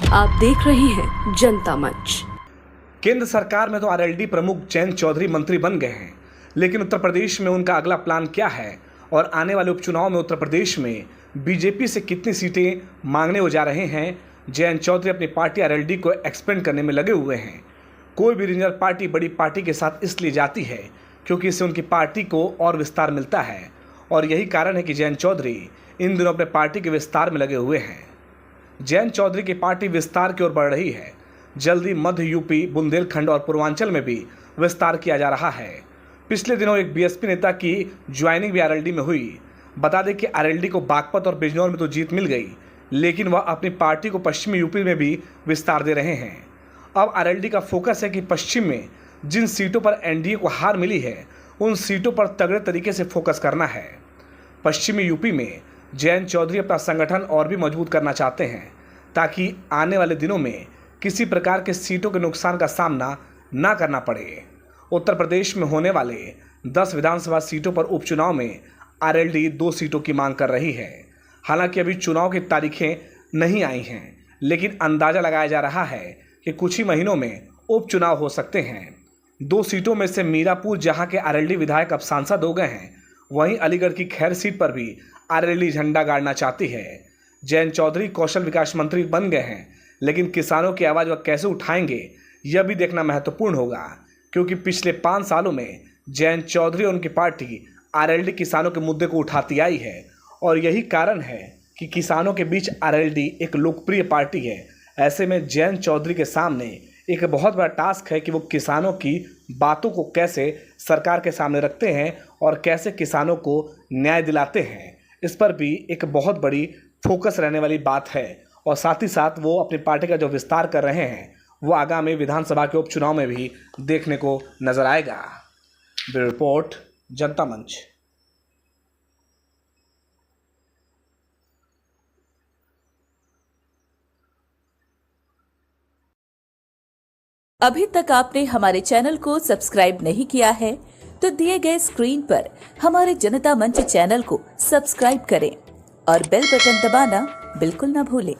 आप देख रहे हैं जनता मंच। केंद्र सरकार में तो आरएलडी प्रमुख जयंत चौधरी मंत्री बन गए हैं, लेकिन उत्तर प्रदेश में उनका अगला प्लान क्या है और आने वाले उपचुनाव में उत्तर प्रदेश में बीजेपी से कितनी सीटें मांगने हो जा रहे हैं। जयंत चौधरी अपनी पार्टी आरएलडी को एक्सपेंड करने में लगे हुए हैं। कोई भी रीजनल पार्टी बड़ी पार्टी के साथ इसलिए जाती है क्योंकि इससे उनकी पार्टी को और विस्तार मिलता है, और यही कारण है कि जयंत चौधरी इन दिनों अपने पार्टी के विस्तार में लगे हुए हैं। जयंत चौधरी की पार्टी विस्तार की ओर बढ़ रही है। जल्दी मध्य यूपी, बुंदेलखंड और पूर्वांचल में भी विस्तार किया जा रहा है। पिछले दिनों एक बीएसपी नेता की ज्वाइनिंग भी आरएलडी में हुई। बता दें कि आरएलडी को बागपत और बिजनौर में तो जीत मिल गई, लेकिन वह अपनी पार्टी को पश्चिमी यूपी में भी विस्तार दे रहे हैं। अब आरएलडी का फोकस है कि पश्चिम में जिन सीटों पर एनडीए को हार मिली है, उन सीटों पर तगड़े तरीके से फोकस करना है। पश्चिमी यूपी में जयंत चौधरी अपना संगठन और भी मजबूत करना चाहते हैं ताकि आने वाले दिनों में किसी प्रकार के सीटों के नुकसान का सामना ना करना पड़े। उत्तर प्रदेश में होने वाले 10 विधानसभा सीटों पर उपचुनाव में आरएलडी 2 सीटों की मांग कर रही है। हालांकि अभी चुनाव की तारीखें नहीं आई हैं, लेकिन अंदाजा लगाया जा रहा है कि कुछ ही महीनों में उपचुनाव हो सकते हैं। 2 सीटों में से मीरापुर, जहां के आरएलडी विधायक अब सांसद हो गए हैं, वहीं अलीगढ़ की खैर सीट पर भी आरएलडी झंडा गाड़ना चाहती है। जयंत चौधरी कौशल विकास मंत्री बन गए हैं, लेकिन किसानों की आवाज़ वह कैसे उठाएंगे, यह भी देखना महत्वपूर्ण होगा, क्योंकि पिछले 5 सालों में जयंत चौधरी और उनकी पार्टी आरएलडी किसानों के मुद्दे को उठाती आई है, और यही कारण है कि किसानों के बीच आरएलडी एक लोकप्रिय पार्टी है। ऐसे में जयंत चौधरी के सामने एक बहुत बड़ा टास्क है कि वो किसानों की बातों को कैसे सरकार के सामने रखते हैं और कैसे किसानों को न्याय दिलाते हैं। इस पर भी एक बहुत बड़ी फोकस रहने वाली बात है, और साथ ही साथ वो अपनी पार्टी का जो विस्तार कर रहे हैं वो आगामी विधानसभा के उपचुनाव में भी देखने को नजर आएगा। ब्यूरो रिपोर्ट, जनता मंच। अभी तक आपने हमारे चैनल को सब्सक्राइब नहीं किया है तो दिए गए स्क्रीन पर हमारे जनता मंच चैनल को सब्सक्राइब करें और बेल बटन दबाना बिल्कुल ना भूलें।